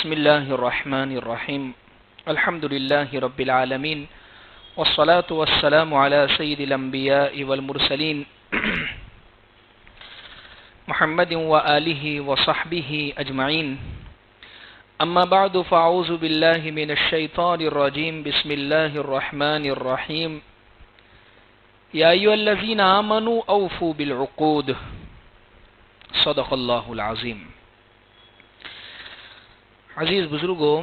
بسم الله الرحمن الرحيم الحمد لله رب العالمين والصلاة والسلام على سيد الأنبياء والمرسلين محمد وآله وصحبه أجمعين أما بعد فأعوذ بالله من الشيطان الرجيم بسم الله الرحمن الرحيم يا أيها الذين آمنوا أوفوا بالعقود صدق الله العظيم. عزیز بزرگوں،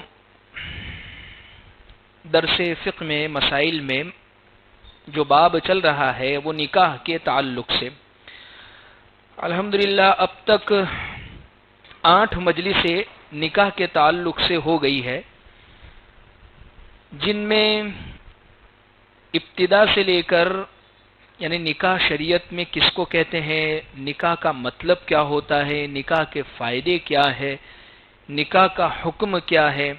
درس فقہ میں مسائل میں جو باب چل رہا ہے وہ نکاح کے تعلق سے الحمدللہ اب تک 8 مجلسیں نکاح کے تعلق سے ہو گئی ہے، جن میں ابتدا سے لے کر یعنی نکاح شریعت میں کس کو کہتے ہیں، نکاح کا مطلب کیا ہوتا ہے، نکاح کے فائدے کیا ہے، نکاح کا حکم کیا ہے،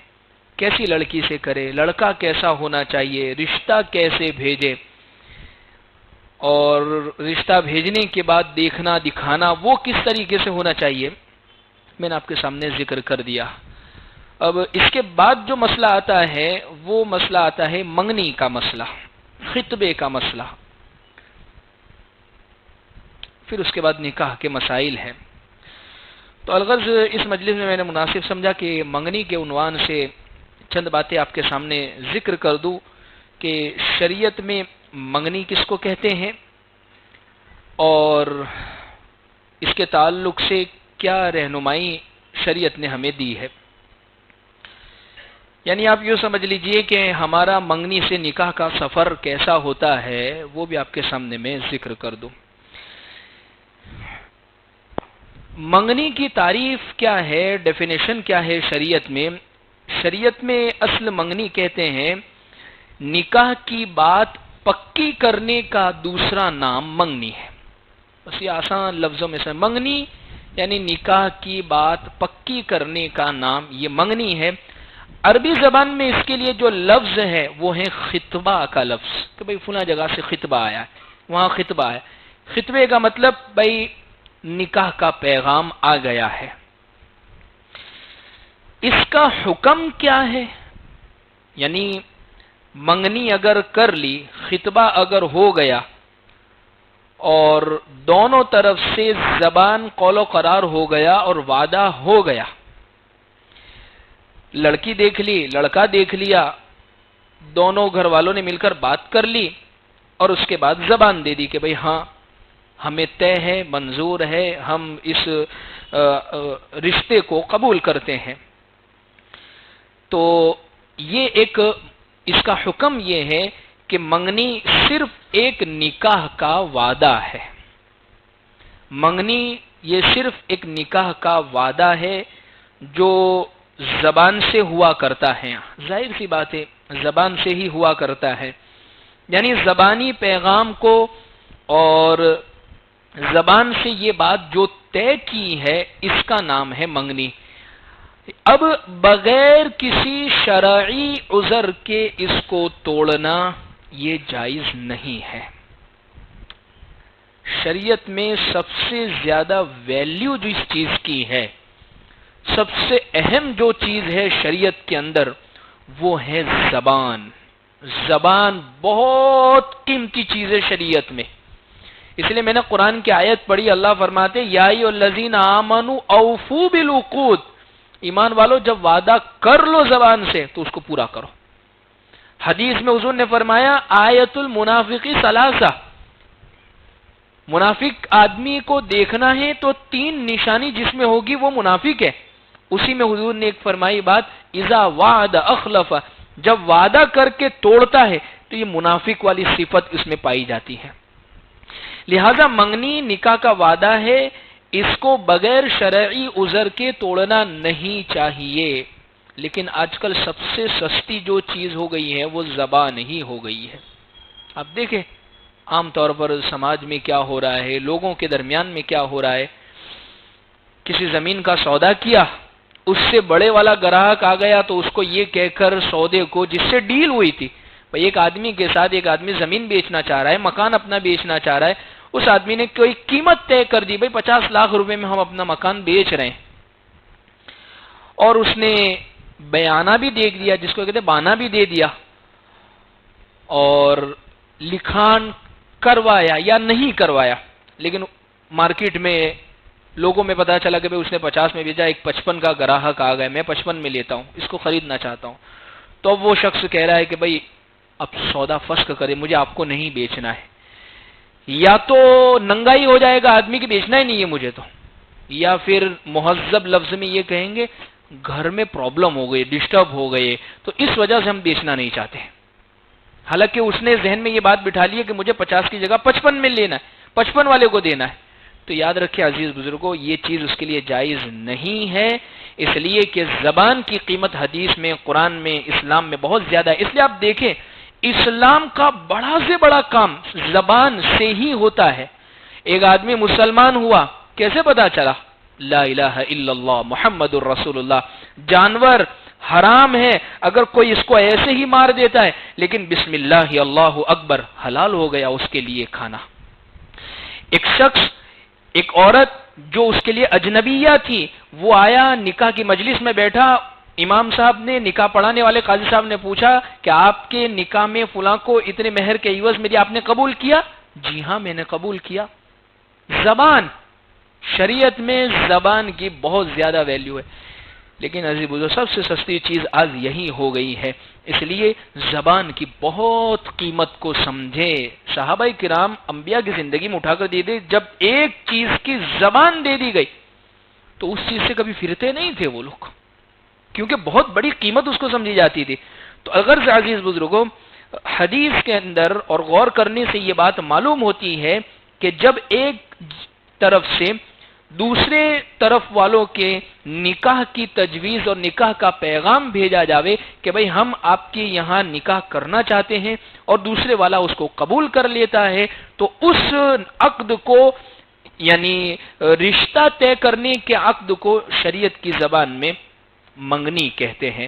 کیسی لڑکی سے کرے، لڑکا کیسا ہونا چاہیے، رشتہ کیسے بھیجے، اور رشتہ بھیجنے کے بعد دیکھنا دکھانا وہ کس طریقے سے ہونا چاہیے، میں نے آپ کے سامنے ذکر کر دیا. اب اس کے بعد جو مسئلہ آتا ہے وہ مسئلہ آتا ہے منگنی کا مسئلہ، خطبے کا مسئلہ، پھر اس کے بعد نکاح کے مسائل ہیں. تو الغرض اس مجلس میں میں نے مناسب سمجھا کہ منگنی کے عنوان سے چند باتیں آپ کے سامنے ذکر کر دوں کہ شریعت میں منگنی کس کو کہتے ہیں اور اس کے تعلق سے کیا رہنمائی شریعت نے ہمیں دی ہے. یعنی آپ یوں سمجھ لیجئے کہ ہمارا منگنی سے نکاح کا سفر کیسا ہوتا ہے وہ بھی آپ کے سامنے میں ذکر کر دوں. منگنی کی تعریف کیا ہے، ڈیفینیشن کیا ہے شریعت میں؟ شریعت میں اصل منگنی کہتے ہیں نکاح کی بات پکی کرنے کا دوسرا نام منگنی ہے. بس یہ آسان لفظوں میں سے منگنی یعنی نکاح کی بات پکی کرنے کا نام یہ منگنی ہے. عربی زبان میں اس کے لیے جو لفظ ہے وہ ہے خطبہ کا لفظ، کہ بھئی فلاں جگہ سے خطبہ آیا ہے، وہاں خطبہ ہے. خطبے کا مطلب بھئی نکاح کا پیغام آ گیا ہے. اس کا حکم کیا ہے؟ یعنی منگنی اگر کر لی، خطبہ اگر ہو گیا اور دونوں طرف سے زبان قول و قرار ہو گیا اور وعدہ ہو گیا، لڑکی دیکھ لی، لڑکا دیکھ لیا، دونوں گھر والوں نے مل کر بات کر لی اور اس کے بعد زبان دے دی کہ بھئی ہاں ہمیں طے ہے، منظور ہے، ہم اس رشتے کو قبول کرتے ہیں. تو یہ ایک اس کا حکم یہ ہے کہ منگنی صرف ایک نکاح کا وعدہ ہے. منگنی یہ صرف ایک نکاح کا وعدہ ہے جو زبان سے ہوا کرتا ہے. ظاہر سی بات ہے زبان سے ہی ہوا کرتا ہے، یعنی زبانی پیغام کو اور زبان سے یہ بات جو طے کی ہے اس کا نام ہے منگنی. اب بغیر کسی شرعی عذر کے اس کو توڑنا یہ جائز نہیں ہے. شریعت میں سب سے زیادہ ویلیو جو اس چیز کی ہے، سب سے اہم جو چیز ہے شریعت کے اندر وہ ہے زبان. زبان بہت قیمتی چیز ہے شریعت میں. اس لیے میں نے قرآن کی آیت پڑھی، اللہ فرماتے یا ایھا الذین آمنوا اوفوا بالعقود، ایمان والو جب وعدہ کر لو زبان سے تو اس کو پورا کرو. حدیث میں حضور نے فرمایا آیت المنافق ثلاثہ، منافق آدمی کو دیکھنا ہے تو 3 نشانی جس میں ہوگی وہ منافق ہے. اسی میں حضور نے ایک فرمائی بات اذا وعد اخلف، جب وعدہ کر کے توڑتا ہے تو یہ منافق والی صفت اس میں پائی جاتی ہے. لہذا منگنی نکاح کا وعدہ ہے، اس کو بغیر شرعی عذر کے توڑنا نہیں چاہیے. لیکن آج کل سب سے سستی جو چیز ہو گئی ہے وہ زبان ہی ہو گئی ہے. اب دیکھیں عام طور پر سماج میں کیا ہو رہا ہے، لوگوں کے درمیان میں کیا ہو رہا ہے. کسی زمین کا سودا کیا، اس سے بڑے والا گراہک آ گیا تو اس کو یہ کہہ کر سودے کو جس سے ڈیل ہوئی تھی، بھئی ایک آدمی کے ساتھ ایک آدمی زمین بیچنا چاہ رہا ہے، مکان اپنا بیچنا چاہ رہا ہے، اس آدمی نے کوئی قیمت طے کر دی، بھئی 50 لاکھ روپے میں ہم اپنا مکان بیچ رہے ہیں، اور اس نے بیانہ بھی دیکھ دیا، جس کو کہتے بانا بھی دے دیا، اور لکھان کروایا یا نہیں کروایا، لیکن مارکیٹ میں لوگوں میں پتا چلا کہ اس نے 50 میں بھیجا، ایک 55 کا گراہک آ گیا، میں 55 میں لیتا ہوں، اس کو خریدنا چاہتا ہوں، تو اب وہ شخص کہہ رہا ہے کہ بھائی اب سودا فسخ کرے، مجھے آپ کو نہیں بیچنا ہے، یا تو ننگائی ہو جائے گا آدمی کی بیچنا ہی نہیں ہے مجھے تو، یا پھر مہذب لفظ میں یہ کہیں گے گھر میں پرابلم ہو گئی، ڈسٹرب ہو گئے، تو اس وجہ سے ہم بیچنا نہیں چاہتے ہیں۔ حالانکہ اس نے ذہن میں یہ بات بٹھا لی ہے کہ مجھے 50 کی جگہ 55 میں لینا ہے، 55 والے کو دینا ہے، تو یاد رکھیں عزیز بزرگوں، یہ چیز اس کے لیے جائز نہیں ہے، اس لیے کہ زبان کی قیمت حدیث میں، قرآن میں، اسلام میں بہت زیادہ ہے۔ اس لیے آپ دیکھیں اسلام کا بڑا سے بڑا کام زبان سے ہی ہوتا ہے۔ ایک آدمی مسلمان ہوا، کیسے پتا چلا؟ لا الہ الا اللہ محمد الرسول اللہ۔ جانور حرام ہے، اگر کوئی اس کو ایسے ہی مار دیتا ہے، لیکن بسم اللہ اللہ اکبر، حلال ہو گیا اس کے لیے کھانا۔ ایک شخص، ایک عورت جو اس کے لیے اجنبیہ تھی، وہ آیا نکاح کی مجلس میں بیٹھا، امام صاحب نے، نکاح پڑھانے والے قاضی صاحب نے پوچھا کہ آپ کے نکاح میں فلاں کو اتنے مہر کے عوض میں دیا، آپ نے قبول کیا؟ جی ہاں میں نے قبول کیا۔ زبان، شریعت میں زبان کی بہت زیادہ ویلیو ہے، لیکن عزیز بزرگ سب سے سستی چیز آج یہی ہو گئی ہے، اس لیے زبان کی بہت قیمت کو سمجھے۔ صحابہ کرام انبیاء کی زندگی میں اٹھا کر دے دے، جب ایک چیز کی زبان دے دی گئی تو اس چیز سے کبھی پھرتے نہیں تھے وہ لوگ، کیونکہ بہت بڑی قیمت اس کو سمجھی جاتی تھی۔ تو اگر عزیز بزرگوں حدیث کے اندر اور غور کرنے سے یہ بات معلوم ہوتی ہے کہ جب ایک طرف سے دوسرے طرف والوں کے نکاح کی تجویز اور نکاح کا پیغام بھیجا جاوے کہ بھئی ہم آپ کے یہاں نکاح کرنا چاہتے ہیں، اور دوسرے والا اس کو قبول کر لیتا ہے، تو اس عقد کو، یعنی رشتہ طے کرنے کے عقد کو شریعت کی زبان میں منگنی کہتے ہیں۔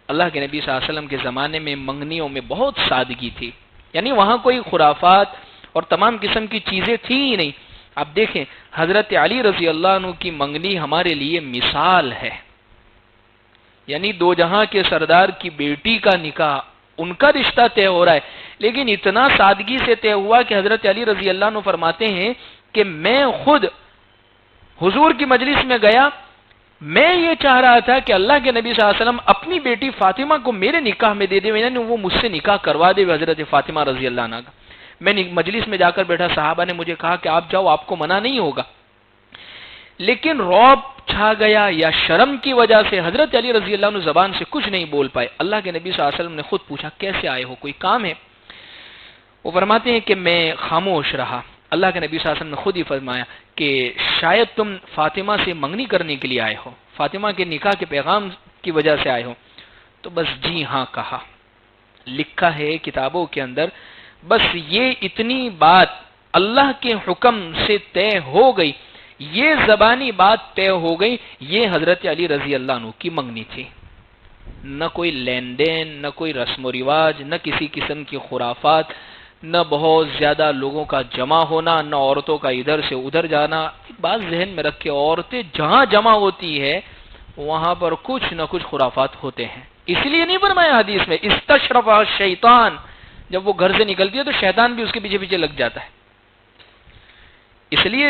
اللہ کے نبی صلی اللہ علیہ وسلم کے زمانے میں منگنیوں میں بہت سادگی تھی، یعنی وہاں کوئی خرافات اور تمام قسم کی چیزیں تھیں ہی نہیں۔ آپ دیکھیں حضرت علی رضی اللہ عنہ کی منگنی ہمارے لیے مثال ہے، یعنی دو جہاں کے سردار کی بیٹی کا نکاح، ان کا رشتہ طے ہو رہا ہے، لیکن اتنا سادگی سے طے ہوا کہ حضرت علی رضی اللہ عنہ فرماتے ہیں کہ میں خود حضور کی مجلس میں گیا، میں یہ چاہ رہا تھا کہ اللہ کے نبی صلی اللہ علیہ وسلم اپنی بیٹی فاطمہ کو میرے نکاح میں دے دے، یعنی وہ مجھ سے نکاح کروا دے حضرت فاطمہ رضی اللہ عنہ کا۔ میں مجلس میں جا کر بیٹھا، صحابہ نے مجھے کہا کہ آپ جاؤ، آپ کو منع نہیں ہوگا، لیکن رعب چھا گیا یا شرم کی وجہ سے حضرت علی رضی اللہ عنہ زبان سے کچھ نہیں بول پائے۔ اللہ کے نبی صلی اللہ علیہ وسلم نے خود پوچھا کیسے آئے ہو، کوئی کام ہے؟ وہ فرماتے ہیں کہ میں خاموش رہا۔ اللہ کے نبی صلی اللہ علیہ وسلم نے خود ہی فرمایا کہ شاید تم فاطمہ سے منگنی کرنے کے لیے آئے ہو، فاطمہ کے نکاح کے پیغام کی وجہ سے آئے ہو، تو بس جی ہاں کہا۔ لکھا ہے کتابوں کے اندر، بس یہ اتنی بات اللہ کے حکم سے طے ہو گئی، یہ زبانی بات طے ہو گئی، یہ حضرت علی رضی اللہ عنہ کی منگنی تھی۔ نہ کوئی لین دین، نہ کوئی رسم و رواج، نہ کسی قسم کی خرافات، نہ بہت زیادہ لوگوں کا جمع ہونا، نہ عورتوں کا ادھر سے ادھر جانا۔ ایک بات ذہن میں رکھے، عورتیں جہاں جمع ہوتی ہے وہاں پر کچھ نہ کچھ خرافات ہوتے ہیں، اس لیے نہیں فرمایا حدیث میں استشرف الشیطان، جب وہ گھر سے نکلتی ہے تو شیطان بھی اس کے پیچھے پیچھے لگ جاتا ہے۔ اس لیے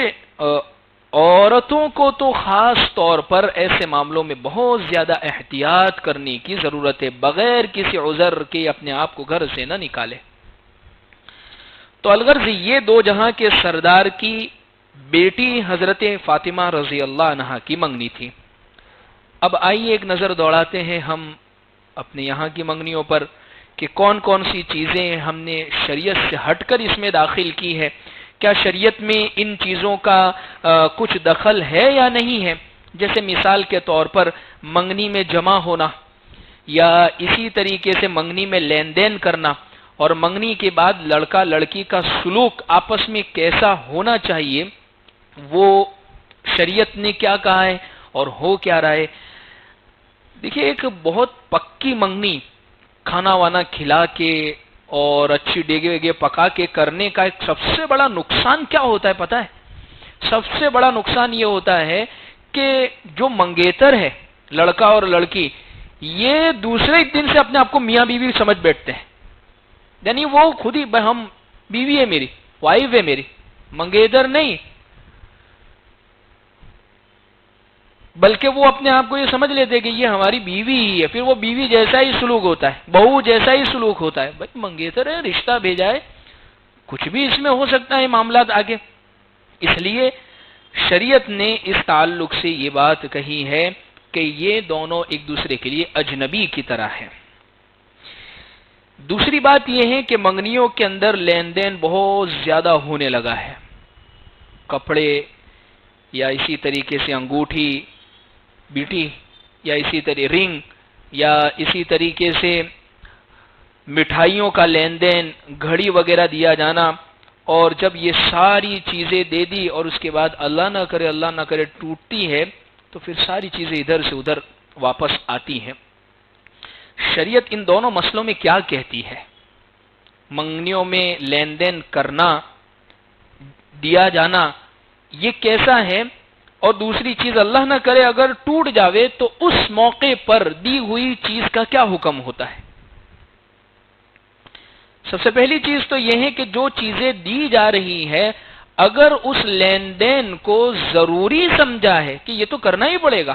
عورتوں کو تو خاص طور پر ایسے معاملوں میں بہت زیادہ احتیاط کرنے کی ضرورت ہے، بغیر کسی عذر کے اپنے آپ کو گھر سے نہ نکالے۔ تو الغرض یہ دو جہاں کے سردار کی بیٹی حضرت فاطمہ رضی اللہ عنہا کی منگنی تھی۔ اب آئیے ایک نظر دوڑاتے ہیں ہم اپنے یہاں کی منگنیوں پر کہ کون کون سی چیزیں ہم نے شریعت سے ہٹ کر اس میں داخل کی ہے، کیا شریعت میں ان چیزوں کا کچھ دخل ہے یا نہیں ہے۔ جیسے مثال کے طور پر منگنی میں جمع ہونا، یا اسی طریقے سے منگنی میں لین دین کرنا، اور منگنی کے بعد لڑکا لڑکی کا سلوک آپس میں کیسا ہونا چاہیے، وہ شریعت نے کیا کہا ہے اور ہو کیا رہا ہے۔ دیکھیے ایک بہت پکی منگنی کھانا وانا کھلا کے اور اچھی ڈیگے ویگے پکا کے کرنے کا ایک سب سے بڑا نقصان کیا ہوتا ہے پتہ ہے؟ سب سے بڑا نقصان یہ ہوتا ہے کہ جو منگیتر ہے، لڑکا اور لڑکی، یہ دوسرے دن سے اپنے آپ کو میاں بیوی سمجھ بیٹھتے ہیں، یعنی وہ خود ہی ہم بیوی ہے میری، وائف ہے میری، منگیتر نہیں، بلکہ وہ اپنے آپ کو یہ سمجھ لیتے کہ یہ ہماری بیوی ہی ہے، پھر وہ بیوی جیسا ہی سلوک ہوتا ہے، بہو جیسا ہی سلوک ہوتا ہے، بھائی منگیتر ہے، رشتہ بھیجا ہے، کچھ بھی اس میں ہو سکتا ہے معاملات آگے۔ اس لیے شریعت نے اس تعلق سے یہ بات کہی ہے کہ یہ دونوں ایک دوسرے کے لیے اجنبی کی طرح ہیں۔ دوسری بات یہ ہے کہ منگنیوں کے اندر لین دین بہت زیادہ ہونے لگا ہے، کپڑے یا اسی طریقے سے انگوٹھی بیٹی یا اسی طریقے رنگ یا اسی طریقے سے مٹھائیوں کا لین دین، گھڑی وغیرہ دیا جانا، اور جب یہ ساری چیزیں دے دی اور اس کے بعد اللہ نہ کرے ٹوٹتی ہے تو پھر ساری چیزیں ادھر سے ادھر واپس آتی ہیں۔ شریعت ان دونوں مسئلوں میں کیا کہتی ہے؟ منگنیوں میں لین دین کرنا، دیا جانا، یہ کیسا ہے؟ اور دوسری چیز اللہ نہ کرے اگر ٹوٹ جاوے تو اس موقع پر دی ہوئی چیز کا کیا حکم ہوتا ہے؟ سب سے پہلی چیز تو یہ ہے کہ جو چیزیں دی جا رہی ہے اگر اس لین دین کو ضروری سمجھا ہے کہ یہ تو کرنا ہی پڑے گا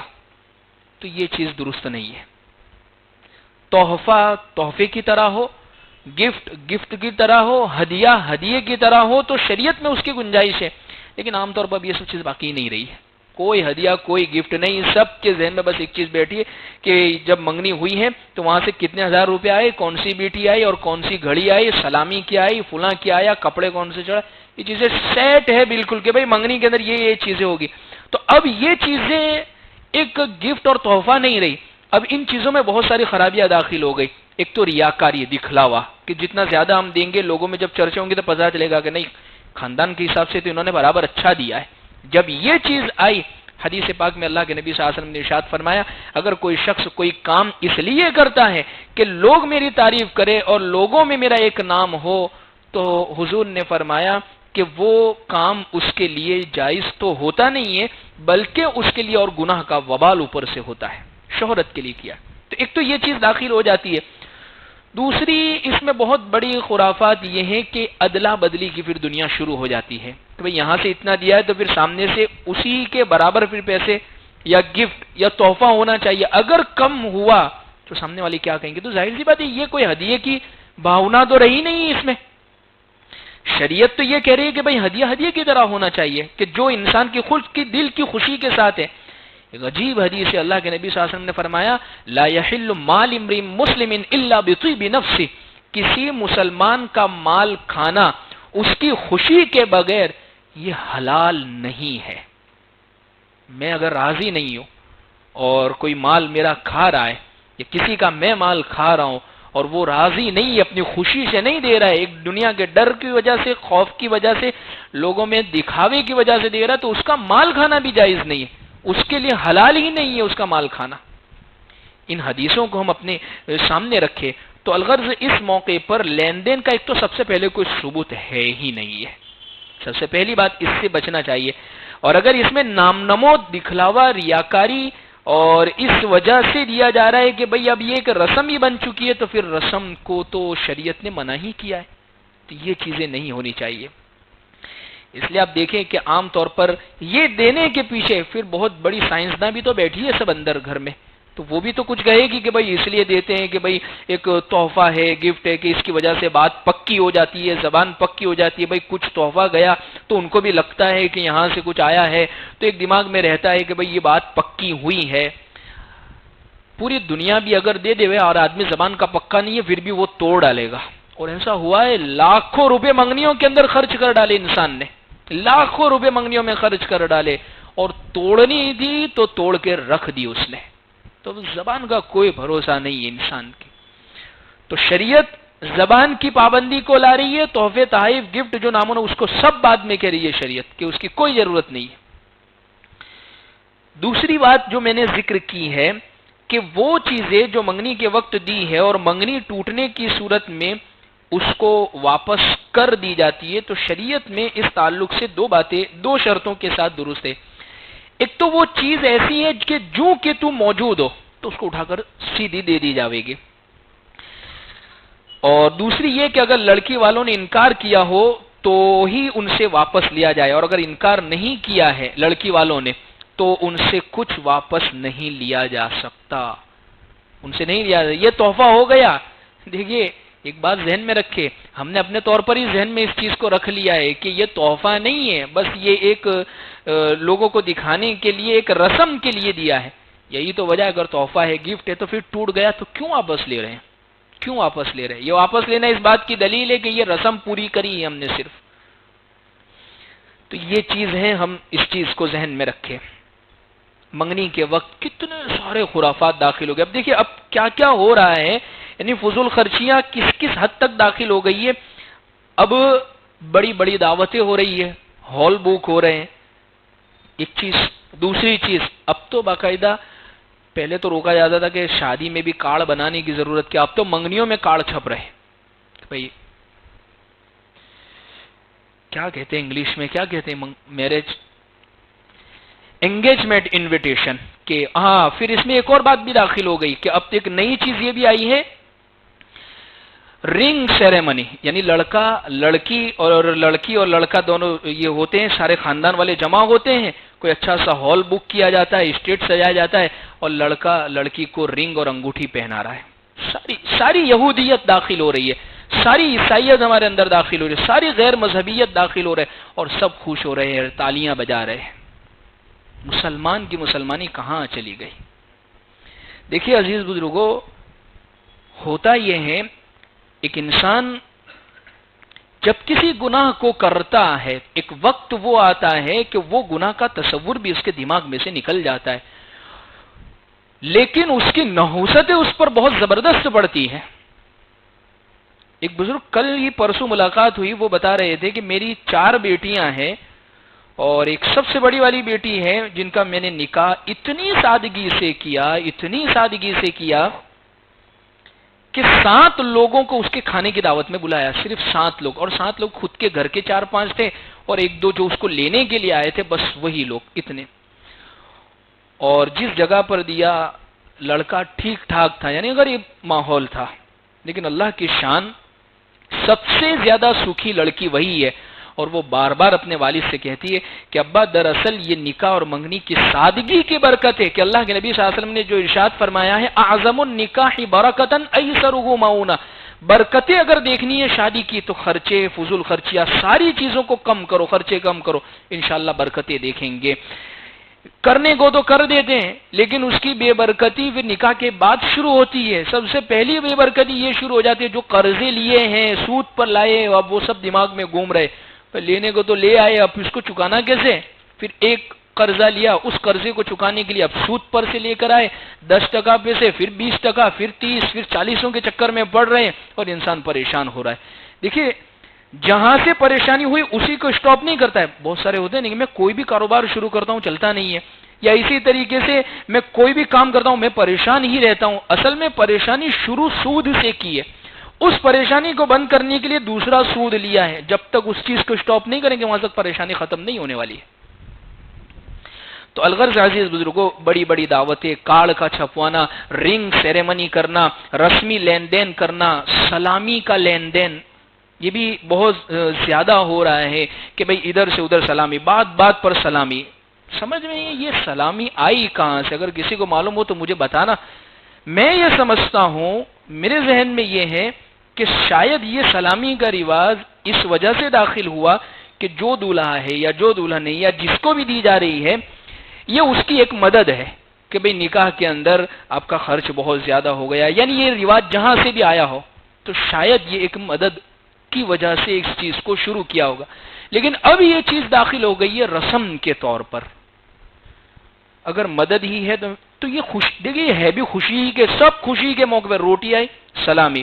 تو یہ چیز درست نہیں ہے۔ تحفہ تحفے کی طرح ہو، گفٹ گفٹ کی طرح ہو، ہدیہ ہدیے کی طرح ہو تو شریعت میں اس کی گنجائش ہے، لیکن عام طور پر اب یہ سب چیز باقی نہیں رہی ہے۔ کوئی ہدیہ کوئی گفٹ نہیں، سب کے ذہن میں بس ایک چیز بیٹھی ہے کہ جب منگنی ہوئی ہے تو وہاں سے کتنے ہزار روپے آئے، کون سی بیٹی آئی اور کون سی گھڑی آئی، سلامی کیا آئی، فلاں کیا آیا، کپڑے کون سے چڑھا، یہ چیزیں سیٹ ہے بالکل کہ بھائی منگنی کے اندر یہ چیزیں ہوگی۔ تو اب یہ چیزیں ایک گفٹ اور تحفہ نہیں رہی، اب ان چیزوں میں بہت ساری خرابیاں داخل ہو گئی۔ ایک تو ریاکاری، دکھلاوا، کہ جتنا زیادہ ہم دیں گے لوگوں میں جب چرچے ہوں گے تو پتہ چلے گا کہ نہیں خاندان کے حساب سے تو انہوں نے برابر اچھا دیا ہے۔ جب یہ چیز آئی، حدیث پاک میں اللہ کے نبی صلی اللہ علیہ وسلم نے ارشاد فرمایا اگر کوئی شخص کوئی کام اس لیے کرتا ہے کہ لوگ میری تعریف کرے اور لوگوں میں میرا ایک نام ہو تو حضور نے فرمایا کہ وہ کام اس کے لیے جائز تو ہوتا نہیں ہے بلکہ اس کے لیے اور گناہ کا وبال اوپر سے ہوتا ہے، شہرت کے لیے کیا۔ تو ایک تو یہ چیز داخل ہو جاتی ہے۔ دوسری اس میں بہت بڑی خرافات یہ ہے کہ ادلا بدلی کی پھر دنیا شروع ہو جاتی ہے کہ بھئی یہاں سے اتنا دیا ہے تو پھر سامنے سے اسی کے برابر پھر پیسے یا گفٹ یا تحفہ ہونا چاہیے، اگر کم ہوا تو سامنے والے کیا کہیں گے؟ تو ظاہر سی بات ہے یہ کوئی ہدیے کی بھاونا تو رہی نہیں اس میں۔ شریعت تو یہ کہہ رہی ہے کہ بھئی ہدیہ ہدیے کی طرح ہونا چاہیے کہ جو انسان کی خود کی دل کی خوشی کے ساتھ ہے۔ ایک عجیب حدیث ہے، اللہ کے نبی صلی اللہ علیہ وسلم نے فرمایا لا يحل مال امرئ مسلم الا بطيب نفسه، کسی مسلمان کا مال کھانا اس کی خوشی کے بغیر یہ حلال نہیں ہے۔ میں اگر راضی نہیں ہوں اور کوئی مال میرا کھا رہا ہے یا کسی کا میں مال کھا رہا ہوں اور وہ راضی نہیں ہے، اپنی خوشی سے نہیں دے رہا ہے، ایک دنیا کے ڈر کی وجہ سے، خوف کی وجہ سے، لوگوں میں دکھاوے کی وجہ سے دے رہا ہے تو اس کا مال کھانا بھی جائز نہیں ہے، اس کے لیے حلال ہی نہیں ہے اس کا مال کھانا۔ ان حدیثوں کو ہم اپنے سامنے رکھے تو الغرض اس موقع پر لین دین کا ایک تو سب سے پہلے کوئی ثبوت ہے ہی نہیں ہے، سب سے پہلی بات اس سے بچنا چاہیے۔ اور اگر اس میں نام نمود، دکھلاوا، ریاکاری اور اس وجہ سے دیا جا رہا ہے کہ بھئی اب یہ ایک رسم ہی بن چکی ہے تو پھر رسم کو تو شریعت نے منع ہی کیا ہے، تو یہ چیزیں نہیں ہونی چاہیے۔ اس لیے آپ دیکھیں کہ عام طور پر یہ دینے کے پیچھے پھر بہت بڑی سائنسداں بھی تو بیٹھی ہے سب اندر گھر میں، تو وہ بھی تو کچھ کہے گی کہ بھئی اس لیے دیتے ہیں کہ بھئی ایک تحفہ ہے، گفٹ ہے، کہ اس کی وجہ سے بات پکی ہو جاتی ہے، زبان پکی ہو جاتی ہے، بھئی کچھ تحفہ گیا تو ان کو بھی لگتا ہے کہ یہاں سے کچھ آیا ہے، تو ایک دماغ میں رہتا ہے کہ بھئی یہ بات پکی ہوئی ہے۔ پوری دنیا بھی اگر دے دے اور آدمی زبان کا پکا نہیں ہے پھر بھی وہ توڑ ڈالے گا، اور ایسا ہوا ہے لاکھوں روپے منگنیوں کے اندر خرچ کر ڈالے انسان نے، لاکھوں روپے منگنیوں میں خرچ کر ڈالے اور توڑنی تھی تو توڑ کے رکھ دی اس نے۔ تو زبان کا کوئی بھروسہ نہیں ہے انسان کی۔ تو شریعت زبان کی پابندی کو لا رہی ہے، تحفے، تحائف، گفٹ جو ناموں نے اس کو سب بعد میں کہہ رہی ہے شریعت کہ اس کی کوئی ضرورت نہیں ہے۔ دوسری بات جو میں نے ذکر کی ہے کہ وہ چیزیں جو منگنی کے وقت دی ہے اور منگنی ٹوٹنے کی صورت میں اس کو واپس کر دی جاتی ہے، تو شریعت میں اس تعلق سے دو باتیں، دو شرطوں کے ساتھ درست ہے۔ ایک تو وہ چیز ایسی ہے کہ جو کہ تو موجود ہو، تو اس کو اٹھا کر سیدھی دے دی جاوے گی. اور دوسری یہ کہ اگر لڑکی والوں نے انکار کیا ہو تو ہی ان سے واپس لیا جائے، اور اگر انکار نہیں کیا ہے لڑکی والوں نے تو ان سے کچھ واپس نہیں لیا جا سکتا، ان سے نہیں لیا. یہ تحفہ ہو گیا. دیکھیے ایک بات ذہن میں رکھے، ہم نے اپنے طور پر ہی ذہن میں اس چیز کو رکھ لیا ہے کہ یہ تحفہ نہیں ہے، بس یہ ایک لوگوں کو دکھانے کے لیے، ایک رسم کے لیے دیا ہے. یہی تو وجہ، اگر تحفہ ہے، گفٹ ہے، تو پھر ٹوٹ گیا تو کیوں واپس لے رہے ہیں؟ کیوں واپس لے رہے ہیں؟ یہ واپس لینا اس بات کی دلیل ہے کہ یہ رسم پوری کری ہے ہم نے صرف. تو یہ چیز ہے، ہم اس چیز کو ذہن میں رکھیں. منگنی کے وقت کتنے سارے خرافات داخل ہو گئے. اب دیکھیے اب کیا کیا ہو رہا ہے، یعنی فضول خرچیاں کس کس حد تک داخل ہو گئی ہے. اب بڑی بڑی دعوتیں ہو رہی ہے، ہال بک ہو رہے ہیں، ایک چیز. دوسری چیز، اب تو باقاعدہ، پہلے تو روکا جاتا تھا کہ شادی میں بھی کارڈ بنانے کی ضرورت کیا، اب تو منگنیوں میں کارڈ چھپ رہے. بھائی کیا کہتے ہیں انگلش میں، کیا کہتے ہیں، میرج انگیجمنٹ انویٹیشن کہ ہاں. پھر اس میں ایک اور بات بھی داخل ہو گئی کہ اب ایک نئی چیز یہ بھی آئی ہے، رنگ سیریمنی. یعنی لڑکا لڑکی اور لڑکی اور لڑکا دونوں یہ ہوتے ہیں، سارے خاندان والے جمع ہوتے ہیں، کوئی اچھا سا ہال بک کیا جاتا ہے، اسٹیج سجایا جاتا ہے، اور لڑکا لڑکی کو رنگ اور انگوٹھی پہنا رہا ہے. ساری یہودیت داخل ہو رہی ہے، ساری عیسائیت ہمارے اندر داخل ہو رہی ہے، ساری غیر مذہبیت داخل ہو رہے ہے، اور سب خوش ہو رہے ہیں، تالیاں بجا رہے ہیں. مسلمان کی مسلمانی کہاں چلی گئی؟ دیکھیے عزیز بزرگوں، ہوتا یہ ہے ایک انسان جب کسی گناہ کو کرتا ہے، ایک وقت وہ آتا ہے کہ وہ گناہ کا تصور بھی اس کے دماغ میں سے نکل جاتا ہے، لیکن اس کی نحوستیں اس پر بہت زبردست پڑتی ہیں. ایک بزرگ کل ہی پرسوں ملاقات ہوئی، وہ بتا رہے تھے کہ میری 4 بیٹیاں ہیں، اور ایک سب سے بڑی والی بیٹی ہے جن کا میں نے نکاح اتنی سادگی سے کیا کہ 7 لوگوں کو اس کے کھانے کی دعوت میں بلایا، صرف 7 لوگ، اور 7 لوگ خود کے گھر کے 4-5 تھے، اور 1-2 جو اس کو لینے کے لیے آئے تھے، بس وہی لوگ اتنے. اور جس جگہ پر دیا لڑکا ٹھیک ٹھاک تھا، یعنی غریب ماحول تھا، لیکن اللہ کی شان، سب سے زیادہ سکھی لڑکی وہی ہے. اور وہ بار بار اپنے والد سے کہتی ہے کہ ابا دراصل یہ نکاح اور منگنی کی سادگی کی برکت ہے، کہ اللہ کے نبی صلی اللہ علیہ وسلم نے جو ارشاد فرمایا ہے، اعظم النکاح برکتن ایسرہ معونہ، برکتیں اگر دیکھنی ہے شادی کی تو خرچے، فضول خرچیاں، ساری چیزوں کو کم کرو، خرچے کم کرو، انشاءاللہ برکتیں دیکھیں گے. کرنے کو تو کر دیتے ہیں، لیکن اس کی بے برکتی پھر نکاح کے بعد شروع ہوتی ہے. سب سے پہلی بے برکتی یہ شروع ہو جاتی ہے جو قرضے لیے ہیں، سود پر لائے، اب وہ سب دماغ میں گھوم رہے. لینے کو تو لے آئے، اب اس کو چکانا کیسے؟ پھر ایک قرضہ لیا، اس قرضے کو چکانے کے لیے اب سود پر سے لے کر آئے 10% پہ سے، پھر 20%، پھر 30، پھر 40 کے چکر میں پڑ رہے ہیں، اور انسان پریشان ہو رہا ہے. دیکھیے جہاں سے پریشانی ہوئی اسی کو سٹاپ نہیں کرتا ہے. بہت سارے ہوتے ہیں نہیں، میں کوئی بھی کاروبار شروع کرتا ہوں چلتا نہیں ہے، یا اسی طریقے سے میں کوئی بھی کام کرتا ہوں میں پریشان ہی رہتا ہوں. اصل میں پریشانی شروع سود سے کی ہے، اس پریشانی کو بند کرنے کے لیے دوسرا سود لیا ہے. جب تک اس چیز کو سٹاپ نہیں کریں گے وہاں تک پریشانی ختم نہیں ہونے والی ہے. تو الغرض عزیز بزرگوں، بڑی بڑی دعوتیں، کارڈ کا چھپوانا، رنگ سیریمنی کرنا، رسمی لین دین کرنا، سلامی کا لین دین، یہ بھی بہت زیادہ ہو رہا ہے کہ بھئی ادھر سے ادھر سلامی، بات بات پر سلامی. سمجھ میں یہ سلامی آئی کہاں سے؟ اگر کسی کو معلوم ہو تو مجھے بتانا. میں یہ سمجھتا ہوں، میرے ذہن میں یہ ہے کہ شاید یہ سلامی کا رواج اس وجہ سے داخل ہوا کہ جو دولہا ہے یا جو دلہن ہے یا جس کو بھی دی جا رہی ہے، یہ اس کی ایک مدد ہے کہ بھئی نکاح کے اندر آپ کا خرچ بہت زیادہ ہو گیا. یعنی یہ رواج جہاں سے بھی آیا ہو تو شاید یہ ایک مدد کی وجہ سے اس چیز کو شروع کیا ہوگا. لیکن اب یہ چیز داخل ہو گئی ہے رسم کے طور پر. اگر مدد ہی ہے تو یہ دیکھیے یہ ہے بھی خوشی کے، سب خوشی کے موقع پر روٹی آئی سلامی،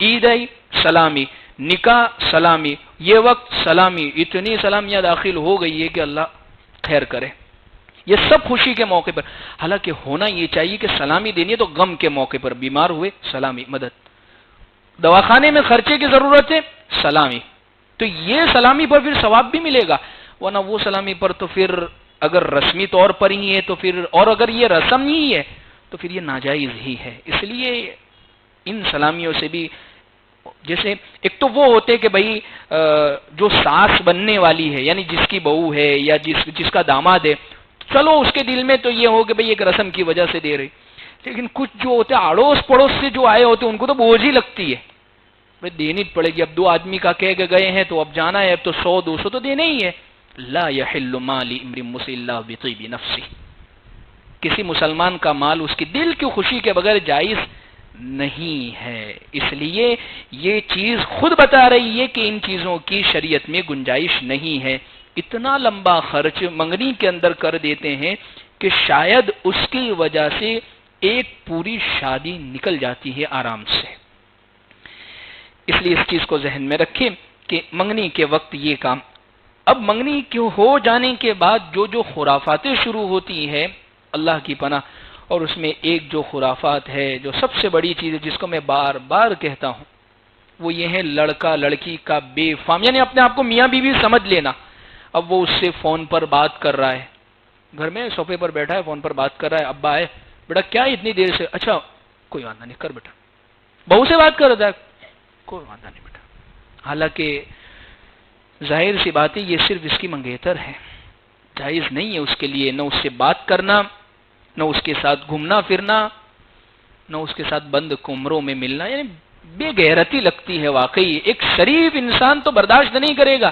عید آئی سلامی، نکاح سلامی، یہ وقت سلامی، اتنی سلامیاں داخل ہو گئی ہے کہ اللہ خیر کرے. یہ سب خوشی کے موقع پر، حالانکہ ہونا یہ چاہیے کہ سلامی دینی ہے تو غم کے موقع پر، بیمار ہوئے سلامی، مدد، دواخانے میں خرچے کی ضرورت ہے سلامی، تو یہ سلامی پر پھر ثواب بھی ملے گا. ورنہ وہ سلامی پر تو پھر اگر رسمی طور پر ہی ہے تو پھر، اور اگر یہ رسم ہی ہے تو پھر یہ ناجائز ہی ہے. اس لیے ان سلامیوں سے بھی، جیسے ایک تو وہ ہوتے کہ بھائی جو ساس بننے والی ہے، یعنی جس کی بہو ہے یا جس کا داماد ہے، چلو اس کے دل میں تو یہ ہو کہ بھائی ایک رسم کی وجہ سے دے رہی، لیکن کچھ جو ہوتے اڑوس پڑوس سے جو آئے ہوتے ان کو تو بوجھ ہی لگتی ہے، بھائی دینی پڑے گی. اب 2 آدمی کا کہہ کے گئے ہیں تو اب جانا ہے، اب تو 100-200 تو دینے ہی ہے. لا يحل مال امرئ مسلم الا بطیب نفسه، کسی مسلمان کا مال اس کی دل کی خوشی کے بغیر جائز نہیں ہے. اس لیے یہ چیز خود بتا رہی ہے کہ ان چیزوں کی شریعت میں گنجائش نہیں ہے. اتنا لمبا خرچ منگنی کے اندر کر دیتے ہیں کہ شاید اس کی وجہ سے ایک پوری شادی نکل جاتی ہے آرام سے. اس لیے اس چیز کو ذہن میں رکھیں کہ منگنی کے وقت یہ کام. اب منگنی کے ہو جانے کے بعد جو خرافاتیں شروع ہوتی ہیں، اللہ کی پناہ. اور اس میں ایک جو خرافات ہے، جو سب سے بڑی چیز ہے جس کو میں بار بار کہتا ہوں، وہ یہ ہے لڑکا لڑکی کا بے فام، یعنی اپنے آپ کو میاں بیوی سمجھ لینا. اب وہ اس سے فون پر بات کر رہا ہے، گھر میں صوفے پر بیٹھا ہے، فون پر بات کر رہا ہے. ابا ہے، بیٹا کیا اتنی دیر سے؟ اچھا کوئی بات نہیں، کر بیٹا. بہو سے بات کر رہا ہے، کوئی بات نہیں بیٹا. حالانکہ ظاہر سی بات ہے یہ صرف اس کی منگیتر ہے، جائز نہیں ہے اس کے لیے نہ اس سے بات کرنا، نہ اس کے ساتھ گھومنا پھرنا، نہ اس کے ساتھ بند کمروں میں ملنا. یعنی بے غیرتی لگتی ہے واقعی. ایک شریف انسان تو برداشت نہیں کرے گا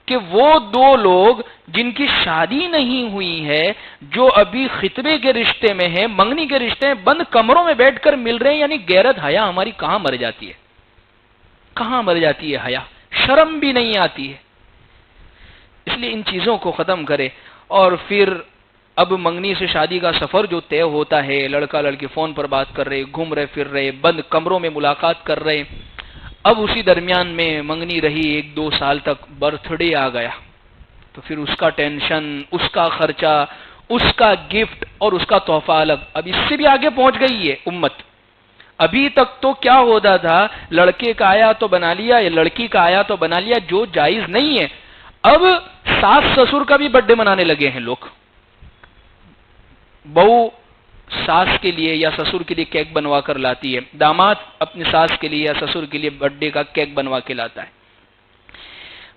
کہ وہ 2 لوگ جن کی شادی نہیں ہوئی ہے، جو ابھی خطبے کے رشتے میں ہیں، منگنی کے رشتے میں، بند کمروں میں بیٹھ کر مل رہے ہیں. یعنی غیرت حیا ہماری کہاں مر جاتی ہے، کہاں مر جاتی ہے حیا، شرم بھی نہیں آتی ہے. اس لیے ان چیزوں کو ختم کرے. اور پھر اب منگنی سے شادی کا سفر جو طے ہوتا ہے، لڑکا لڑکی فون پر بات کر رہے، گھوم رہے پھر رہے، بند کمروں میں ملاقات کر رہے. اب اسی درمیان میں منگنی رہی 1-2 سال تک، برتھ ڈے آ گیا تو پھر اس کا ٹینشن، اس کا خرچہ، اس کا گفٹ اور اس کا تحفہ الگ. اب اس سے بھی آگے پہنچ گئی ہے امت. ابھی تک تو کیا ہوتا تھا، لڑکے کا آیا تو بنا لیا، یا لڑکی کا آیا تو بنا لیا، جو جائز نہیں ہے. اب ساس سسر کا بھی برتھ ڈے منانے لگے ہیں لوگ. بہو ساس کے لیے یا سسر کے لیے کیک بنوا کر لاتی ہے، داماد اپنی ساس کے لیے یا سسر کے لیے برتھ ڈے کا کیک بنوا کے لاتا ہے.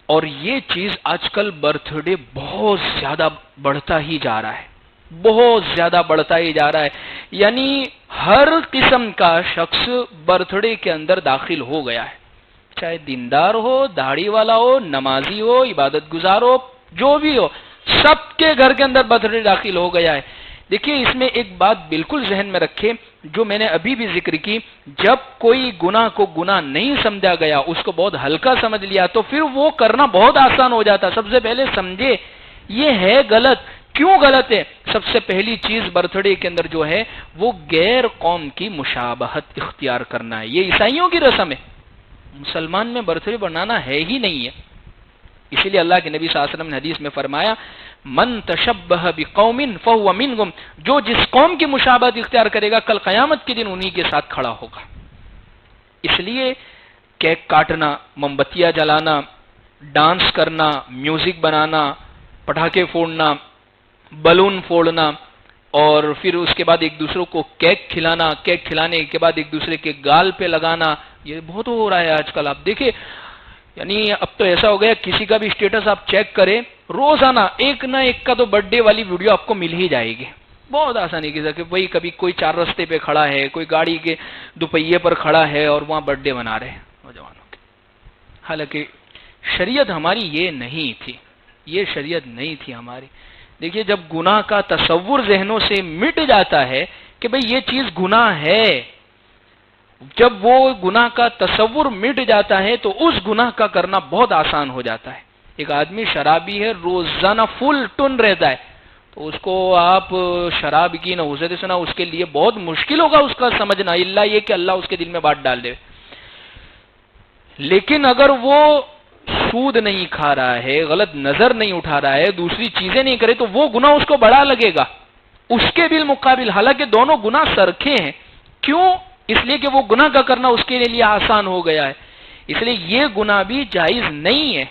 اور یہ چیز آج کل برتھ ڈے بہت زیادہ بڑھتا ہی جا رہا ہے، بہت زیادہ بڑھتا ہی جا رہا ہے. یعنی ہر قسم کا شخص برتھ ڈے کے اندر داخل ہو گیا ہے، چاہے دیندار ہو، داڑھی والا ہو، نمازی ہو، عبادت گزار ہو، جو بھی ہو، سب کے گھر کے اندر برتھ ڈے داخل ہو گیا ہے. دیکھیے اس میں ایک بات بالکل ذہن میں رکھے، جو میں نے ابھی بھی ذکر کی، جب کوئی گناہ کو گناہ نہیں سمجھا گیا، اس کو بہت ہلکا سمجھ لیا، تو پھر وہ کرنا بہت آسان ہو جاتا. سب سے پہلے سمجھے یہ ہے غلط. کیوں غلط ہے؟ سب سے پہلی چیز برتھ ڈے کے اندر جو ہے وہ غیر قوم کی مشابہت اختیار کرنا ہے. یہ عیسائیوں کی رسم ہے، مسلمان میں برتھ ڈے بنانا ہے ہی نہیں ہے. اسی لیے اللہ کے نبی صلی اللہ علیہ وسلم نے حدیث میں فرمایا، من تشبہ بقوم فہو منہم، جو جس قوم کی مشابہت اختیار کرے گا کل قیامت کے دن انہی کے ساتھ کھڑا ہوگا. اس لیے کیک کاٹنا، موم بتیاں جلانا، ڈانس کرنا، میوزک بنانا، پٹاخے پھوڑنا، بلون پھوڑنا، اور پھر اس کے بعد ایک دوسرے کو کیک کھلانا، کیک کھلانے کے بعد ایک دوسرے کے گال پہ لگانا، یہ بہت ہو رہا ہے آج کل. آپ دیکھیں، یعنی اب تو ایسا ہو گیا کسی کا بھی اسٹیٹس آپ چیک کریں، روزانہ ایک نہ ایک کا تو برتھ ڈے والی ویڈیو آپ کو مل ہی جائے گی بہت آسانی کے ساتھ. کہ بھائی کبھی کوئی 4 رستے پہ کھڑا ہے، کوئی گاڑی کے دوپہیے پر کھڑا ہے اور وہاں برتھ ڈے منا رہے ہیں نوجوانوں کے. حالانکہ شریعت ہماری یہ نہیں تھی، یہ شریعت نہیں تھی ہماری. دیکھیے جب گناہ کا تصور ذہنوں سے مٹ جاتا ہے کہ بھئی یہ چیز گناہ ہے، جب وہ گناہ کا تصور مٹ جاتا ہے تو اس گناہ کا کرنا بہت آسان ہو جاتا ہے. ایک آدمی شرابی ہے، روزانہ فل ٹن رہتا ہے، تو اس کو آپ شراب کی نہ حوصلے سے نہ، اس کے لیے بہت مشکل ہوگا اس کا سمجھنا، اللہ یہ کہ اللہ اس کے دل میں بات ڈال دے. لیکن اگر وہ سود نہیں کھا رہا ہے، غلط نظر نہیں اٹھا رہا ہے، دوسری چیزیں نہیں کرے، تو وہ گناہ اس کو بڑا لگے گا اس کے بالمقابل. حالانکہ دونوں گناہ سرکھے ہیں. کیوں؟ اس لیے کہ وہ گناہ کا کرنا اس کے لیے آسان ہو گیا ہے. اس لیے یہ گناہ بھی جائز نہیں ہے.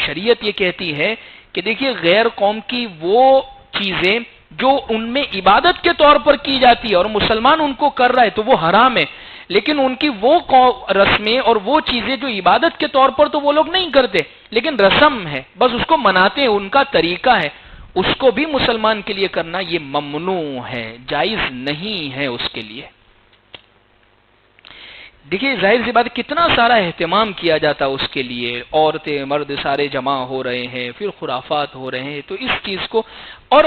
شریعت یہ کہتی ہے کہ دیکھیے غیر قوم کی وہ چیزیں جو ان میں عبادت کے طور پر کی جاتی ہے اور مسلمان ان کو کر رہا ہے تو وہ حرام ہے، لیکن ان کی وہ رسمیں اور وہ چیزیں جو عبادت کے طور پر تو وہ لوگ نہیں کرتے لیکن رسم ہے، بس اس کو مناتے ہیں، ان کا طریقہ ہے، اس کو بھی مسلمان کے لیے کرنا یہ ممنوع ہے، جائز نہیں ہے اس کے لیے۔ دیکھیے ظاہر سی بات ہے کتنا سارا اہتمام کیا جاتا اس کے لیے، عورتیں مرد سارے جمع ہو رہے ہیں، پھر خرافات ہو رہے ہیں، تو اس چیز کو اور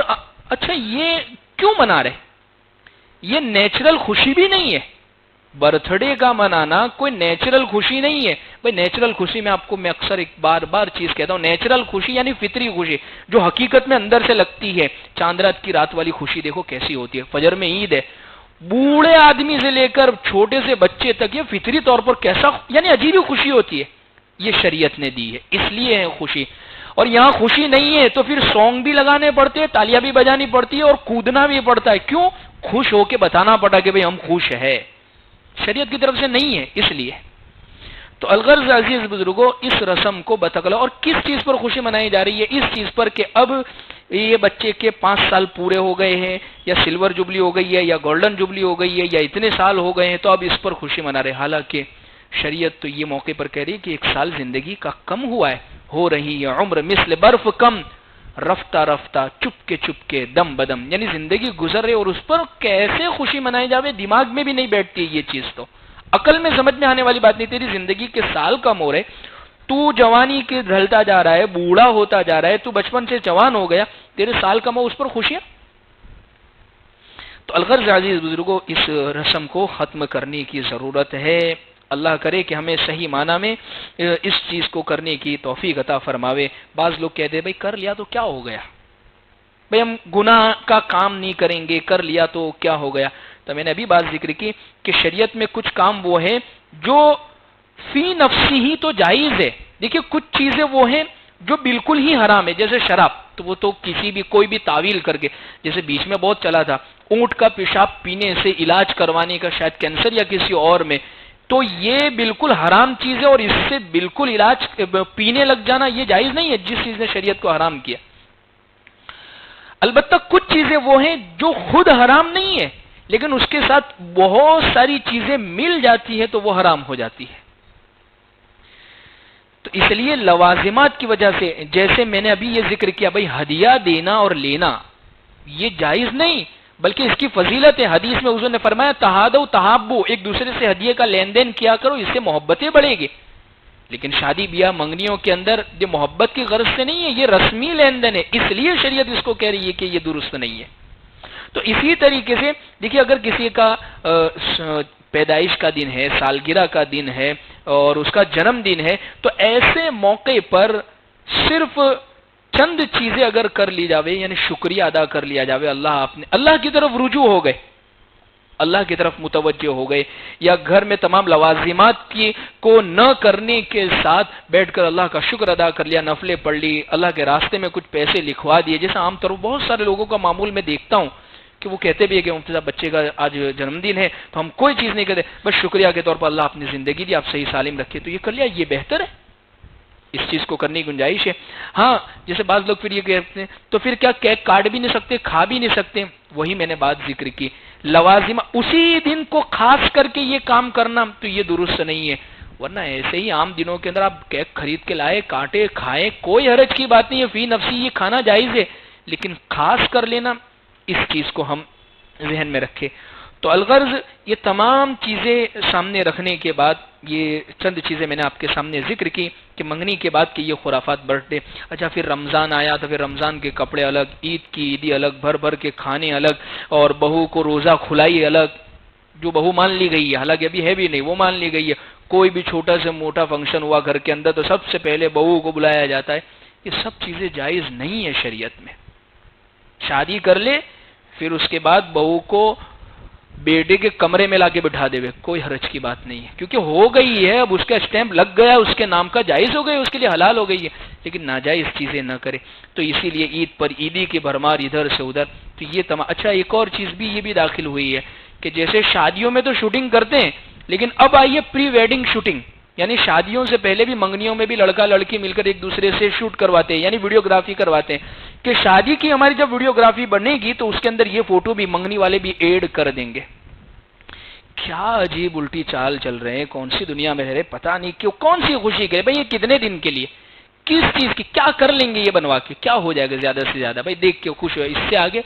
اچھا یہ کیوں منا رہے؟ یہ نیچرل خوشی بھی نہیں ہے، برتھ ڈے کا منانا کوئی نیچرل خوشی نہیں ہے۔ بھائی نیچرل خوشی میں آپ کو میں اکثر ایک بار چیز کہتا ہوں، نیچرل خوشی یعنی فطری خوشی جو حقیقت میں اندر سے لگتی ہے۔ چاند رات کی رات والی خوشی دیکھو کیسی ہوتی ہے، فجر میں عید ہے، بوڑھے آدمی سے لے کر چھوٹے سے بچے تک یہ فطری طور پر کیسا یعنی عجیب خوشی ہوتی ہے، یہ شریعت نے دی ہے، اس لیے ہے خوشی۔ اور یہاں خوشی نہیں ہے تو پھر سونگ بھی لگانے پڑتے ہیں، تالیاں بھی بجانی پڑتی ہے اور کودنا بھی پڑتا ہے، کیوں؟ خوش ہو کے بتانا پڑا کہ بھئی ہم خوش ہے، شریعت کی طرف سے نہیں ہے اس لیے۔ تو الغرض عزیز بزرگوں اس رسم کو بتکلا اور کس چیز پر خوشی منائی جا رہی ہے؟ اس چیز پر کہ اب یہ بچے کے 5 سال پورے ہو گئے ہیں، یا سلور جبلی ہو گئی ہے، یا گولڈن جبلی ہو گئی ہے، یا اتنے سال ہو گئے ہیں تو اب اس پر خوشی منا رہے، حالانکہ شریعت تو یہ موقع پر کہہ رہی ہے کہ 1 سال زندگی کا کم ہوا ہے، ہو رہی ہے عمر مثل برف کم، رفتہ رفتہ چپ کے دم بدم، یعنی زندگی گزر رہے اور اس پر کیسے خوشی منائی جاوے، دماغ میں بھی نہیں بیٹھتی یہ چیز، تو عقل میں سمجھ میں آنے والی بات نہیں۔ تیری زندگی کے سال کم ہو رہے، تو جوانی کے ڈھلتا جا رہا ہے، بوڑھا ہوتا جا رہا ہے، تو بچپن سے جوان ہو گیا، تیرے سال کم ہو، اس پر خوشیاں۔ تو الغرض عزیز بزرگوں اس رسم کو ختم کرنے کی ضرورت ہے، اللہ کرے کہ ہمیں صحیح معنی میں اس چیز کو کرنے کی توفیق عطا فرماوے۔ بعض لوگ کہتے ہیں بھئی کر لیا تو کیا ہو گیا، بھئی ہم گناہ کا کام نہیں کریں گے، کر لیا تو کیا ہو گیا؟ تو میں نے ابھی بات ذکر کی کہ شریعت میں کچھ کام وہ ہیں جو فی نفسی ہی تو جائز ہے۔ دیکھیے کچھ چیزیں وہ ہیں جو بالکل ہی حرام ہے، جیسے شراب، تو وہ تو کسی بھی کوئی بھی تعویل کر کے، جیسے بیچ میں بہت چلا تھا اونٹ کا پیشاب پینے سے علاج کروانے کا، شاید کینسر یا کسی اور میں، تو یہ بالکل حرام چیز ہے اور اس سے بالکل علاج پینے لگ جانا یہ جائز نہیں ہے جس چیز نے شریعت کو حرام کیا۔ البتہ کچھ چیزیں وہ ہیں جو خود حرام نہیں ہے لیکن اس کے ساتھ بہت ساری چیزیں مل جاتی ہیں تو وہ حرام ہو جاتی ہے۔ تو اس لیے لوازمات کی وجہ سے، جیسے میں نے ابھی یہ ذکر کیا بھئی ہدیہ دینا اور لینا یہ جائز نہیں بلکہ اس کی فضیلت ہے۔ حدیث میں حضور نے فرمایا تہادو تحابو، ایک دوسرے سے ہدیے کا لین دین کیا کرو، اس سے محبتیں بڑھے گی۔ لیکن شادی بیاہ منگنیوں کے اندر یہ محبت کی غرض سے نہیں ہے، یہ رسمی لین دین ہے، اس لیے شریعت اس کو کہہ رہی ہے کہ یہ درست نہیں ہے۔ تو اسی طریقے سے دیکھیے اگر کسی کا پیدائش کا دن ہے، سالگرہ کا دن ہے اور اس کا جنم دن ہے، تو ایسے موقع پر صرف چند چیزیں اگر کر لی جاوے، یعنی شکریہ ادا کر لیا جاوے، اللہ کی طرف رجوع ہو گئے، اللہ کی طرف متوجہ ہو گئے، یا گھر میں تمام لوازمات کو نہ کرنے کے ساتھ بیٹھ کر اللہ کا شکر ادا کر لیا، نفلیں پڑھ لی، اللہ کے راستے میں کچھ پیسے لکھوا دیے، جیسا عام طور پر بہت سارے لوگوں کا معمول میں دیکھتا ہوں کہ وہ کہتے بھی ہے کہ مفتی صاحب بچے کا آج جنم دن ہے تو ہم کوئی چیز نہیں کرتے، بس شکریہ کے طور پر اللہ اپنی زندگی دی، آپ صحیح سالم رکھے، تو یہ کر لیا، یہ بہتر ہے، اس چیز کو کرنے کی گنجائش ہے۔ ہاں جیسے بعض لوگ پھر یہ کہتے ہیں تو پھر کیا کیک کاٹ بھی نہیں سکتے، کھا بھی نہیں سکتے؟ وہی میں نے بات ذکر کی، لوازم اسی دن کو خاص کر کے یہ کام کرنا تو یہ درست نہیں ہے، ورنہ ایسے ہی عام دنوں کے اندر آپ کیک خرید کے لائے، کاٹے، کھائے، کوئی حرج کی بات نہیں ہے، فی نفسی یہ کھانا جائز ہے، لیکن خاص کر لینا اس چیز کو ہم ذہن میں رکھے۔ تو الغرض یہ تمام چیزیں سامنے رکھنے کے بعد یہ چند چیزیں میں نے آپ کے سامنے ذکر کی کہ منگنی کے بعد کہ یہ خرافات برتھ ڈے، اچھا پھر رمضان آیا تو پھر رمضان کے کپڑے الگ، عید کی عیدی الگ، بھر بھر کے کھانے الگ، اور بہو کو روزہ کھلائی الگ، جو بہو مان لی گئی ہے، حالانکہ ابھی ہے بھی نہیں، وہ مان لی گئی ہے، کوئی بھی چھوٹا سے موٹا فنکشن ہوا گھر کے اندر تو سب سے پہلے بہو کو بلایا جاتا ہے، یہ سب چیزیں جائز نہیں ہے شریعت میں۔ شادی کر لے پھر اس کے بعد بہو کو بیٹے کے کمرے میں لا کے بٹھا دے، کوئی حرج کی بات نہیں ہے، کیونکہ ہو گئی ہے، اب اس کا اسٹیمپ لگ گیا، اس کے نام کا جائز ہو گئی، اس کے لیے حلال ہو گئی ہے، لیکن ناجائز چیزیں نہ کرے۔ تو اسی لیے عید پر عیدی کی بھرمار ادھر سے ادھر، تو یہ تمام۔ اچھا ایک اور چیز بھی یہ بھی داخل ہوئی ہے کہ جیسے شادیوں میں تو شوٹنگ کرتے ہیں، لیکن اب آئیے پری ویڈنگ شوٹنگ، یعنی شادیوں سے پہلے بھی منگنیوں میں بھی لڑکا لڑکی مل کر ایک دوسرے سے شوٹ کرواتے ہیں، یعنی ویڈیوگرافی کرواتے ہیں۔ کہ شادی کی ہماری جب ویڈیوگرافی بنے گی تو اس کے اندر یہ فوٹو بھی منگنی والے بھی ایڈ کر دیں گے. کیا عجیب الٹی چال چل رہے ہیں, کون سی دنیا میں رہ رہے, پتہ نہیں کیوں, کون سی خوشی کے بھائی, یہ کتنے دن کے لیے, کس چیز کی, کیا کر لیں گے یہ بنوا کے, کیا ہو جائے گا زیادہ سے زیادہ, بھائی دیکھ کے خوش ہو, اس سے آگے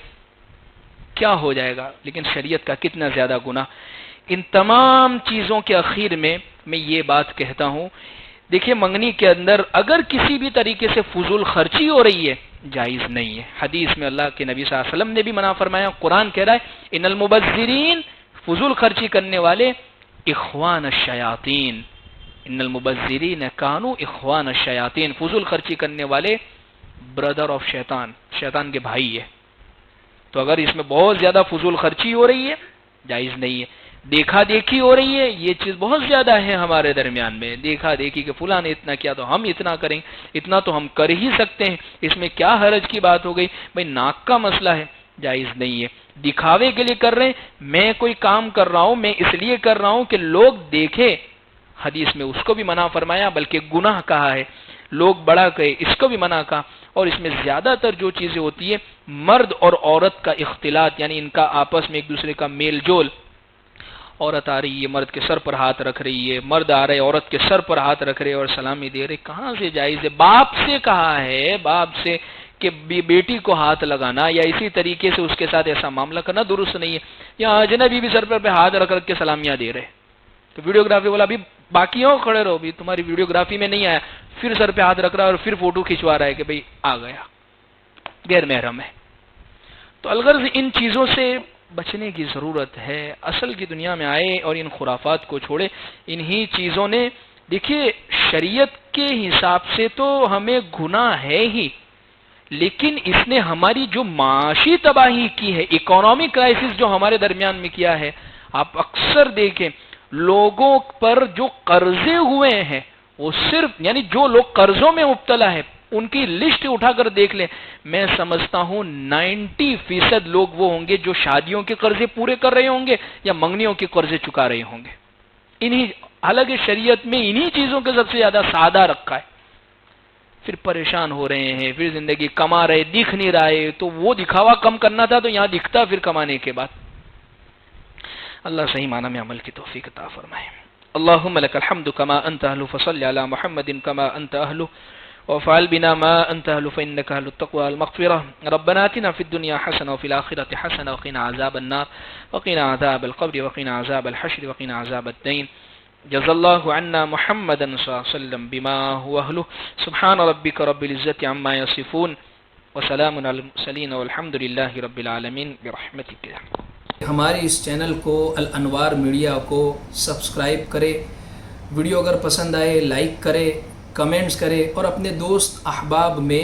کیا ہو جائے گا. لیکن شریعت کا کتنا زیادہ گناہ. ان تمام چیزوں کے اخیر میں یہ بات کہتا ہوں, دیکھیے منگنی کے اندر اگر کسی بھی طریقے سے فضول خرچی ہو رہی ہے, جائز نہیں ہے. حدیث میں اللہ کے نبی صلی اللہ علیہ وسلم نے بھی منع فرمایا, قرآن کہہ رہا ہے ان المبذرین, فضول خرچی کرنے والے, اخوان الشیاطین, ان المبذرین کانوا اخوان الشیاطین, فضول خرچی کرنے والے برادر آف شیطان, شیطان کے بھائی ہے. تو اگر اس میں بہت زیادہ فضول خرچی ہو رہی ہے, جائز نہیں ہے. دیکھا دیکھی ہو رہی ہے, یہ چیز بہت زیادہ ہے ہمارے درمیان میں, دیکھا دیکھی کہ فلاں نے اتنا کیا تو ہم اتنا کریں, اتنا تو ہم کر ہی سکتے ہیں, اس میں کیا حرج کی بات ہو گئی. بھائی ناک کا مسئلہ ہے, جائز نہیں ہے. دکھاوے کے لیے کر رہے ہیں, میں کوئی کام کر رہا ہوں, میں اس لیے کر رہا ہوں کہ لوگ دیکھے, حدیث میں اس کو بھی منع فرمایا, بلکہ گناہ کہا ہے. لوگ بڑا کہے, اس کو بھی منع کہا. اور اس میں زیادہ تر جو چیزیں ہوتی ہیں, مرد اور عورت کا اختلاط, یعنی ان کا آپس میں ایک دوسرے کا میل جول. عورت آ رہی ہے, مرد کے سر پر ہاتھ رکھ رہی ہے, مرد آ رہے عورت کے سر پر ہاتھ رکھ رہے اور سلامی دے رہے, کہاں سے جائز ہے؟ باپ سے کہا ہے, باپ سے کہ بیٹی کو ہاتھ لگانا یا اسی طریقے سے اس کے ساتھ ایسا معاملہ کرنا درست نہیں ہے. یا اجنبی بھی سر پر ہاتھ رکھ کے سلامیاں دے رہے, تو ویڈیوگرافی والا بھی باقی ہو, کھڑے رہو, بھی تمہاری ویڈیوگرافی میں نہیں آیا, پھر سر پہ ہاتھ رکھ رہا ہے اور پھر فوٹو کھنچوا رہا ہے کہ بھئی آ گیا, غیر محرم ہے. تو الغرض ان چیزوں سے بچنے کی ضرورت ہے. اصل کی دنیا میں آئے اور ان خرافات کو چھوڑے. انہی چیزوں نے, دیکھیے شریعت کے حساب سے تو ہمیں گناہ ہے ہی, لیکن اس نے ہماری جو معاشی تباہی کی ہے, اکانومی کرائسس جو ہمارے درمیان میں کیا ہے, آپ اکثر دیکھیں لوگوں پر جو قرضے ہوئے ہیں, وہ صرف یعنی جو لوگ قرضوں میں مبتلا ہے ان کی لسٹ اٹھا کر دیکھ لیں, میں سمجھتا ہوں 90% لوگ وہ ہوں گے جو شادیوں کے قرضے پورے کر رہے ہوں گے یا منگنیوں کے قرضے چکا رہے ہوں گے. حالانکہ شریعت میں انہی چیزوں کے سب سے زیادہ سادہ رکھا ہے. پھر پریشان ہو رہے ہیں, پھر زندگی کما رہے, دکھ نہیں رہے, تو وہ دکھاوا کم کرنا تھا تو یہاں دکھتا پھر کمانے کے بعد. اللہ صحیح معنی میں عمل کی توفیق عطا فرمائے. اللهم لك الحمد كما أنت أهل فصل على محمد كما أنت أهل وفعل بنا ما أنت أهل فإنك أهل التقوى والمغفرة. ربنا آتنا في الدنيا حسنة وفي الآخرة حسنة وقنا عذاب النار وقنا عذاب القبر وقنا عذاب الحشر وقنا عذاب الدين. جزا الله عنا محمدا صلى الله عليه وسلم بما هو أهله. سبحان ربك رب العزة عما يصفون وسلام على المرسلين والحمد لله رب العالمين برحمتك. ہمارے اس چینل کو الانوار میڈیا کو سبسکرائب کرے, ویڈیو اگر پسند آئے لائک کرے, کمنٹس کرے اور اپنے دوست احباب میں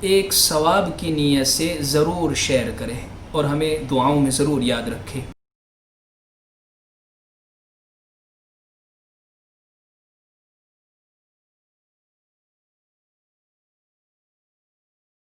ایک ثواب کی نیت سے ضرور شیئر کرے اور ہمیں دعاؤں میں ضرور یاد رکھے.